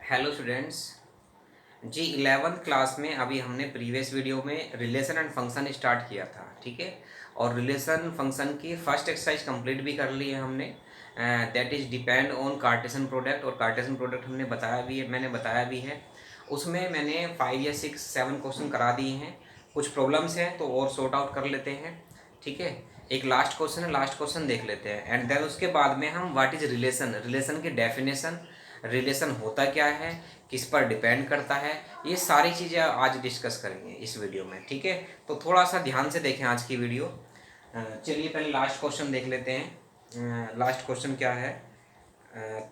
Hello students जी 11th class में अभी हमने प्रीवियस वीडियो में रिलेशन एंड फंक्शन स्टार्ट किया था। ठीक है, और रिलेशन फंक्शन की फर्स्ट एक्सरसाइज कंप्लीट भी कर ली है हमने। That is depend on Cartesian product, और कार्टेशियन प्रोडक्ट हमने बताया भी है, मैंने बताया भी है। उसमें मैंने 5 या 6 7 क्वेश्चन करा दिए हैं। कुछ प्रॉब्लम्स हैं तो और सॉर्ट आउट कर लेते हैं। ठीक है, एक लास्ट क्वेश्चन है, लास्ट क्वेश्चन देख लेते हैं एंड देन उसके बाद में हम व्हाट इज़ रिलेशन, रिलेशन की डेफिनेशन, रिलेशन होता क्या है, किस पर डिपेंड करता है, ये सारी चीज़ें आज डिस्कस करेंगे इस वीडियो में। ठीक है, तो थोड़ा सा ध्यान से देखें आज की वीडियो। चलिए पहले लास्ट क्वेश्चन देख लेते हैं। लास्ट क्वेश्चन क्या है?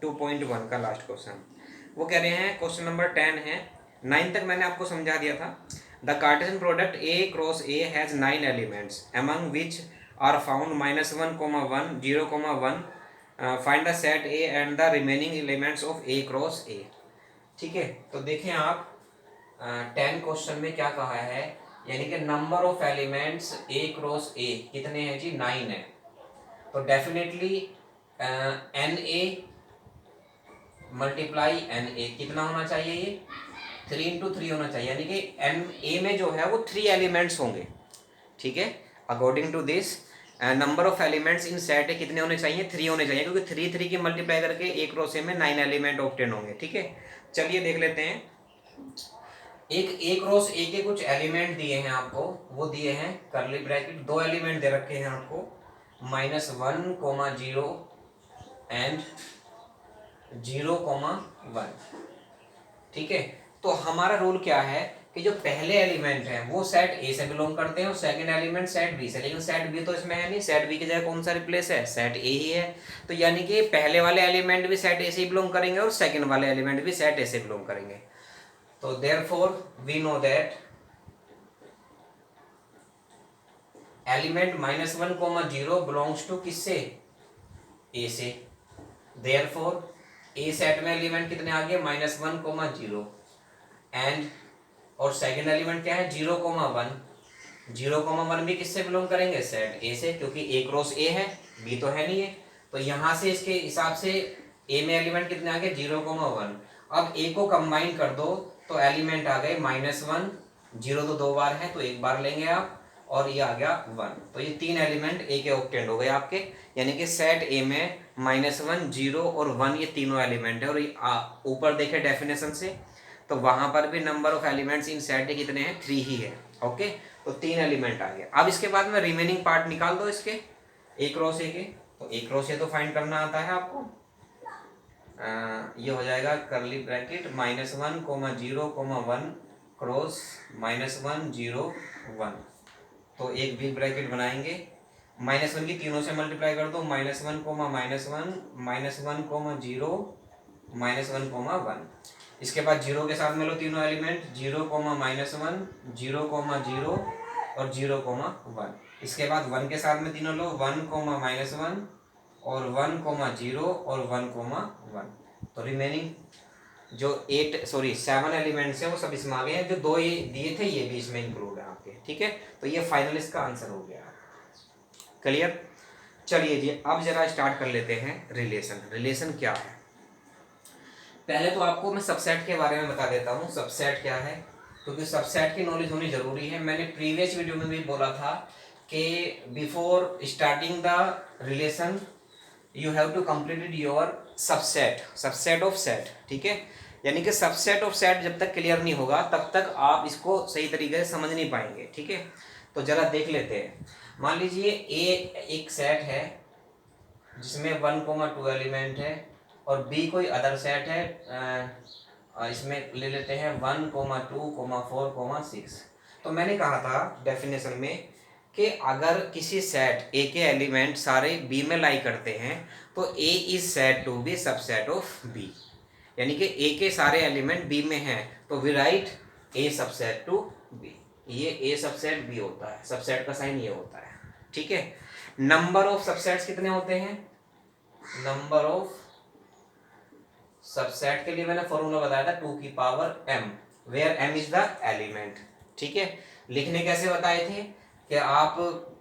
2.1 का लास्ट क्वेश्चन वो कह रहे हैं, क्वेश्चन नंबर 10 है। 9 तक मैंने आपको समझा दिया था। The Cartesian product A cross A has 9 elements among which are found -1, 1, 0, 1। Find the set A and the remaining elements of A cross A. ठीक है, तो देखें आप 10 क्वेश्चन में क्या कहा है, यानी कि number of elements A cross A कितने हैं जी? 9 है। तो definitely n A multiply n A कितना होना चाहिए? ये 3 × 3 होना चाहिए, यानी कि एन ए में जो है वो 3 एलिमेंट्स होंगे। ठीक है, according to this number of elements in set A कितने होने चाहिए? 3 होने चाहिए, क्योंकि 3 की मल्टीप्लाई करके ए क्रॉस ए में 9 एलिमेंट ऑब्टेन होंगे। ठीक है, चलिए देख लेते हैं। एक ए क्रॉस ए के कुछ एलिमेंट दिए हैं आपको, वो दिए हैं करली ब्रैकेट, 2 एलिमेंट दे रखे हैं आपको, -1, 0 एंड 0, 1। ठीक है, तो हमारा रूल क्या है कि जो पहले एलिमेंट है वो सेट ए से बिलोंग करते हैं और सेकंड एलिमेंट सेट बी से, लेकिन सेट बी तो इसमें है नहीं, सेट बी की जगह कौन सा रिप्लेस है? सेट ए ही है। तो यानी कि पहले वाले एलिमेंट भी सेट ए से बिलोंग करेंगे और सेकंड वाले एलिमेंट भी सेट ए से बिलोंग करेंगे। तो therefore we know that element -1, 0 belongs to किससे? ए से। देयरफॉर ए सेट में एलिमेंट कितने आ गए? -1, 0 एंड, और सेकंड एलिमेंट क्या है? 0, 1। 0, 1 भी किससे बिलोंग करेंगे? सेट ए से, क्योंकि ए क्रॉस ए है, बी तो है नहीं है। तो यहां से इसके हिसाब से ए में एलिमेंट कितने आ गए? 0, 1। अब ए को कंबाइन कर दो तो एलिमेंट आ गए -1, 0 तो 2 बार है तो 1 बार लेंगे आप, और ये आ गया 1। तो ये 3 एलिमेंट ए के ऑक्टेंड हो गए आपके, यानी कि सेट ए में -1, 0 और 1 ये तीनों एलिमेंट है। और ऊपर देखे डेफिनेशन से तो वहां पर भी number of elements in set A कितने हैं? 3 ही है। ओके, तो 3 एलिमेंट आ गए। अब इसके बाद में रिमेनिंग पार्ट निकाल दो इसके ए क्रॉस ए के। तो ए क्रॉस ए तो फाइंड करना आता है आपको। ये हो जाएगा करली ब्रैकेट -1, 0, 1 क्रॉस -1, 0, 1। तो एक बिग ब्रैकेट बनाएंगे, -1 की तीनों से मल्टीप्लाई कर दो, -1, -1, -1, 0, -1, 1। इसके बाद 0 के साथ में लो तीनों एलिमेंट, 0, -1, 0, 0 और 0, 1। इसके बाद 1 के साथ में तीनों लो, 1, -1 और 1, 0 और 1, 1। तो रिमेनिंग जो 7 एलिमेंट्स हैं वो सब इसमें आ गए हैं। जो 2 ये दिए थे ये भी इसमें इंक्लूड है आपके। ठीक है, तो ये फाइनल इसका आंसर हो गया। क्लियर? चलिए जी, अब जरा स्टार्ट कर लेते हैं रिलेशन। रिलेशन क्या है? पहले तो आपको मैं सबसेट के बारे में बता देता हूँ, सबसेट क्या है, क्योंकि सबसेट की नॉलेज होनी जरूरी है। मैंने प्रीवियस वीडियो में भी बोला था कि before starting the relation you have to completed your subset, subset of set. ठीक है, यानी कि सबसेट ऑफ सेट जब तक क्लियर नहीं होगा तब तक आप इसको सही तरीके से समझ नहीं पाएंगे। ठीक है, तो जरा देख लेते हैं। मान लीजिए ए एक सेट है जिसमें 1, 2 एलिमेंट है, और बी कोई अदर सेट है, इसमें ले लेते हैं 1, 2, 4, 6। तो मैंने कहा था डेफिनेशन में कि अगर किसी सेट ए के एलिमेंट सारे बी में लाई करते हैं तो A is said to be subset of B, यानी कि ए के सारे एलिमेंट बी में हैं तो we write A subset to B. ये ए सबसेट बी होता है, सबसेट का साइन ये होता है। ठीक है, नंबर ऑफ सबसेट्स कितने होते हैं? नंबर ऑफ सबसेट के लिए मैंने फॉर्मूला बताया था 2 की power m, where m is the element. ठीक है, लिखने कैसे बताए थे कि आप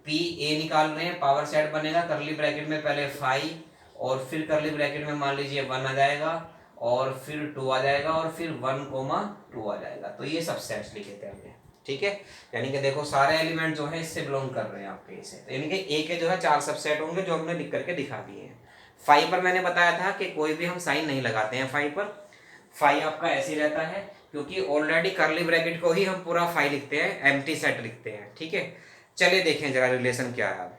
पी ए निकाल रहे हैं, पावर सेट बनेगा, करली ब्रैकेट में पहले 5 और फिर करली ब्रैकेट में मान लीजिए 1 आ जाएगा, और फिर 2 आ जाएगा और फिर 1,2 आ जाएगा। तो ये सबसेट्स लिखे थे हमने, ठीक है। यानी कि देखो सारे एलिमेंट जो है इससे बिलोंग कर रहे हैं आपके इसे, तो यानी कि ए के जो है 4 सबसेट होंगे जो हमने लिख करके दिखा दिए हैं। फाई पर मैंने बताया था कि कोई भी हम साइन नहीं लगाते हैं फाई पर, फाई आपका ऐसे ही रहता है क्योंकि ऑलरेडी कर्ली ब्रैकेट को ही हम पूरा फाई लिखते हैं, एम्प्टी सेट लिखते हैं, ठीक है। चलिए देखें जरा रिलेशन क्या है।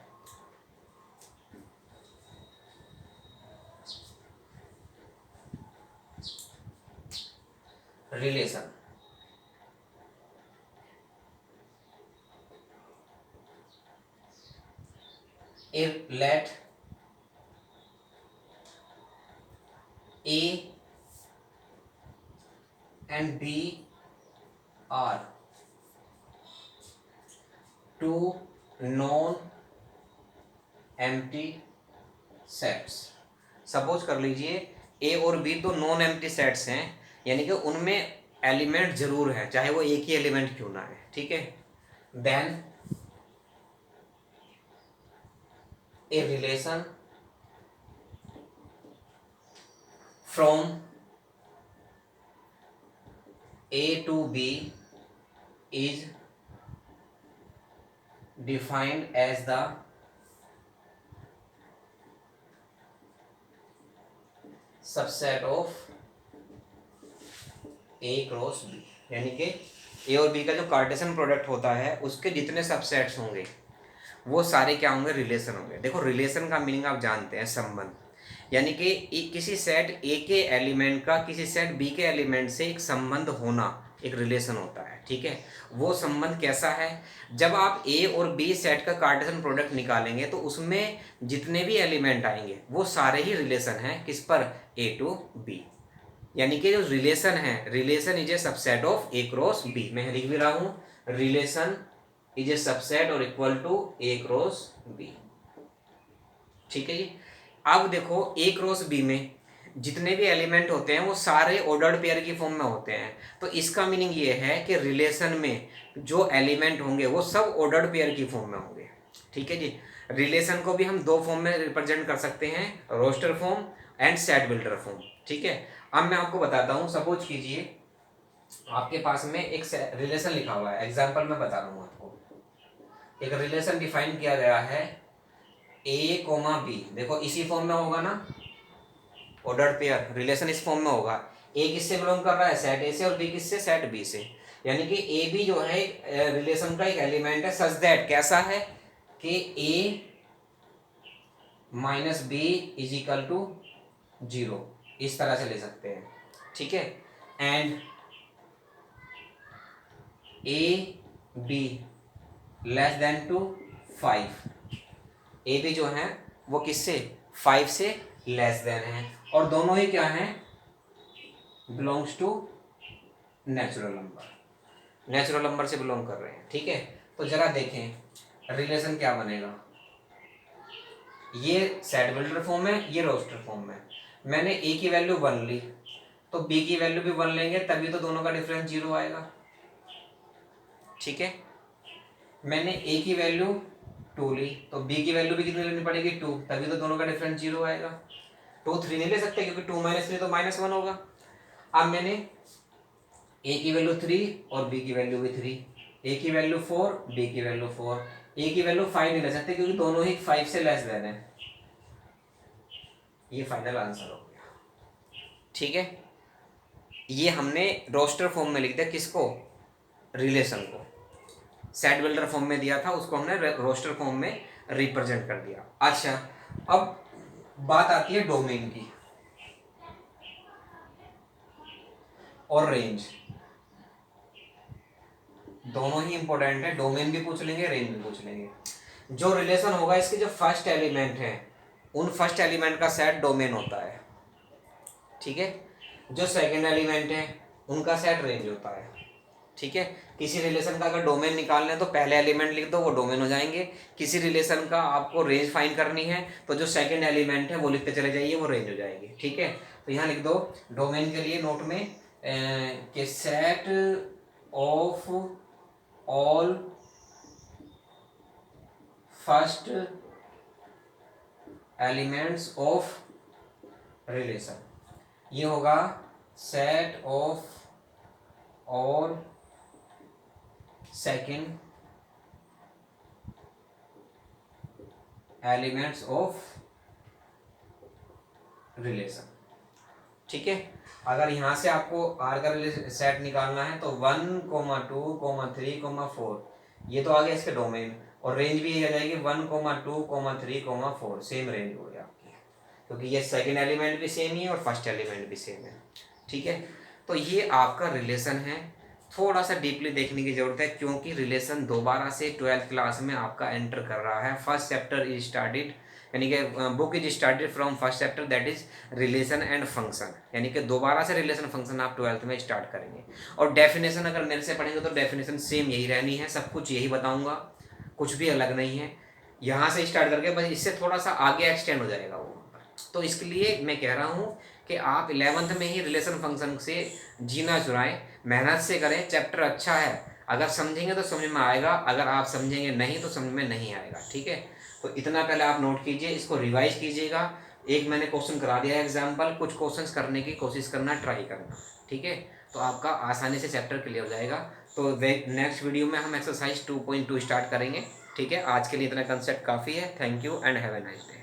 Relation if let A and B are two non empty sets। Suppose कर लीजिए ए और बी तो नॉन एम्प्टी सेट्स हैं, यानी कि उनमें एलिमेंट जरूर है चाहे वो एक ही एलिमेंट क्यों ना है, ठीक है। Then a relation from A to B is defined as the subset of A cross B। यानी कि ए और बी का जो कार्टेशियन प्रोडक्ट होता है उसके जितने सबसेट्स होंगे वो सारे क्या होंगे, रिलेशन होंगे। देखो रिलेशन का मीनिंग आप जानते हैं, संबंध, यानी कि किसी सेट ए के एलिमेंट का किसी सेट बी के एलिमेंट से एक संबंध होना एक रिलेशन होता है, ठीक है। वो संबंध कैसा है, जब आप ए और बी सेट का कार्टेशियन प्रोडक्ट निकालेंगे तो उसमें जितने भी एलिमेंट आएंगे वो सारे ही रिलेशन हैं किस पर, ए टू बी। यानी कि जो रिलेशन है, relation is a subset of A cross B. मैं लिख भी रहा हूँ, रिलेशन इज ए सबसेट और equal to A cross B, ठीक है जी। अब देखो ए क्रॉस बी में जितने भी एलिमेंट होते हैं वो सारे ऑर्डर्ड पेयर की फॉर्म में होते हैं। तो इसका मीनिंग ये है कि रिलेशन में जो एलिमेंट होंगे वो सब ऑर्डर्ड पेयर की फॉर्म में होंगे, ठीक है जी। रिलेशन को भी हम दो फॉर्म में रिप्रेजेंट कर सकते हैं, roster form and set builder form, ठीक है। अब मैं आपको बताता हूँ, सपोज कीजिए आपके पास में एक रिलेशन लिखा हुआ है, एग्जाम्पल मैं बता रहा हूँ आपको। एक रिलेशन डिफाइन किया गया है ए कोमा बी, देखो इसी फॉर्म में होगा ना, ऑर्डर्ड पेयर रिलेशन इस फॉर्म में होगा। ए किससे बिलोंग कर रहा है, सेट ए से, और बी किससे, सेट बी से। यानी कि ए बी जो है रिलेशन का एक एलिमेंट है सच दैट कैसा है कि A minus B is equal to 0, इस तरह से ले सकते हैं, ठीक है। And A B less than to 5, A B जो है वो किससे, 5 से लेस देन है, और दोनों ही क्या हैं, belongs to natural number, natural number से बिलोंग कर रहे हैं, ठीक है। तो जरा देखें रिलेशन क्या बनेगा, ये सेट बिल्डर फॉर्म है, ये रोस्टर फॉर्म है। मैंने ए की वैल्यू 1 ली तो बी की वैल्यू भी 1 लेंगे तभी तो दोनों का डिफरेंस 0 आएगा, ठीक है। मैंने ए की वैल्यू 2 ली तो बी की वैल्यू भी कितनी लेनी पड़ेगी, 2, तभी तो दोनों का डिफरेंस 0 आएगा। 2 3 नहीं ले सकते क्योंकि 2 - 3 तो -1 होगा। अब मैंने ए की वैल्यू 3 और बी की वैल्यू भी 3, ए की वैल्यू 4, बी की वैल्यू 4, ए की वैल्यू 5 नहीं ले सकते क्योंकि दोनों ही 5 से लेस देन है। ये फाइनल आंसर हो गया, ठीक है। ये हमने रोस्टर फॉर्म में लिख दिया, किसको, रिलेशन को। सेट बिल्डर फॉर्म में दिया था उसको हमने रोस्टर फॉर्म में रिप्रेजेंट कर दिया। अच्छा अब बात आती है डोमेन की और रेंज, दोनों ही इंपॉर्टेंट है, डोमेन भी पूछ लेंगे रेंज भी पूछ लेंगे। जो रिलेशन होगा इसके जो फर्स्ट एलिमेंट है उन फर्स्ट एलिमेंट का सेट डोमेन होता है, ठीक है। जो सेकंड एलिमेंट है उनका सेट रेंज होता है, ठीक है। किसी रिलेशन का अगर डोमेन निकालना है तो पहले एलिमेंट लिख दो वो डोमेन हो जाएंगे। किसी रिलेशन का आपको रेंज फाइंड करनी है तो जो सेकंड एलिमेंट है वो लिखते चले जाइए, वो रेंज हो जाएगी, ठीक है। तो यहाँ लिख दो डोमेन के लिए नोट में कि set of all first elements of relation. ये होगा set of all second elements of relation. ठीक है, अगर यहाँ से आपको आर का सेट निकालना है तो 1, 2, 3, 4 ये तो आ गया इसके डोमेन, और रेंज भी ये आ जाएगी 1, 2, 3, 4 सेम रेंज हो गया आपकी, क्योंकि ये सेकंड एलिमेंट भी सेम ही है और फर्स्ट एलिमेंट भी सेम है। ठीक है, तो ये आपका रिलेशन है। थोड़ा सा डीपली देखने की जरूरत है, क्योंकि रिलेशन दोबारा से 12th क्लास में आपका एंटर कर रहा है। फर्स्ट चैप्टर इज स्टार्टेड, यानी कि book is started from first chapter, that is relation and function, यानी कि दोबारा से रिलेशन फंक्शन आप 12th में स्टार्ट करेंगे। और डेफिनेशन अगर मेरे से पढ़ेंगे तो डेफिनेशन सेम यही रहनी है, सब कुछ यही बताऊंगा, कुछ भी अलग नहीं है। यहाँ से स्टार्ट करके बस इससे थोड़ा सा आगे एक्सटेंड हो जाएगा वो। तो इसके लिए मैं कह रहा हूँ कि आप 11th में ही रिलेशन फंक्शन से जीना चुराएं, मेहनत से करें। चैप्टर अच्छा है, अगर समझेंगे तो समझ में आएगा, अगर आप समझेंगे नहीं तो समझ में नहीं आएगा। ठीक है, तो इतना पहले आप नोट कीजिए, इसको रिवाइज कीजिएगा। एक मैंने क्वेश्चन करा दिया है एग्जाम्पल, कुछ क्वेश्चंस करने की कोशिश करना, ट्राई करना। ठीक है, तो आपका आसानी से चैप्टर क्लियर हो जाएगा। तो नेक्स्ट वीडियो में हम एक्सरसाइज 2.2 स्टार्ट करेंगे। ठीक है, आज के लिए इतना कंसेप्ट काफ़ी है। Thank you and have a nice day.